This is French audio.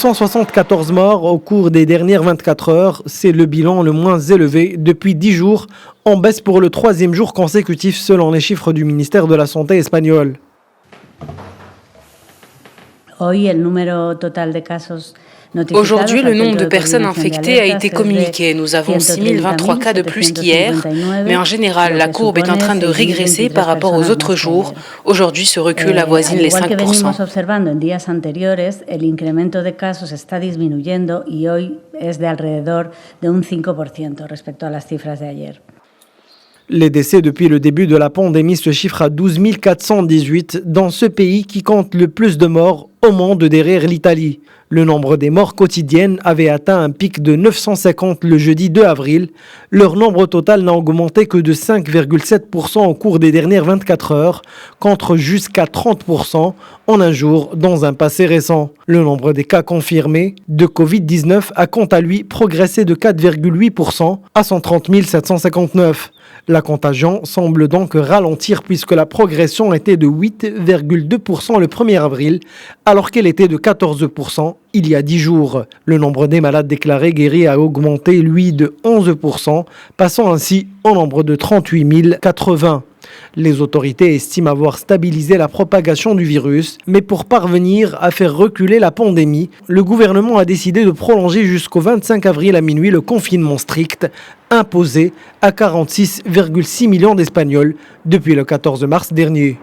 674 morts au cours des dernières 24 heures. C'est le bilan le moins élevé depuis 10 jours, en baisse pour le 3e jour consécutif selon les chiffres du ministère de la Santé espagnol. Aujourd'hui, le nombre de personnes infectées a été communiqué. Nous avons 6023 cas de plus qu'hier, mais en général, la courbe est en train de régresser par rapport aux autres jours. Aujourd'hui, ce recul avoisine les 5%. Les décès depuis le début de la pandémie se chiffrent à 12 418 dans ce pays qui compte le plus de morts au monde derrière l'Italie. Le nombre des morts quotidiennes avait atteint un pic de 950 le jeudi 2 avril. Leur nombre total n'a augmenté que de 5,7% au cours des dernières 24 heures, contre jusqu'à 30% en un jour dans un passé récent. Le nombre des cas confirmés de Covid-19 a quant à lui progressé de 4,8% à 130 759. La contagion semble donc ralentir puisque la progression était de 8,2% le 1er avril, alors qu'elle était de 14% il y a 10 jours. Le nombre des malades déclarés guéris a augmenté, lui, de 11%, passant ainsi au nombre de 38 080. Les autorités estiment avoir stabilisé la propagation du virus, mais pour parvenir à faire reculer la pandémie, le gouvernement a décidé de prolonger jusqu'au 25 avril à minuit le confinement strict imposé à 46,6 millions d'Espagnols depuis le 14 mars dernier.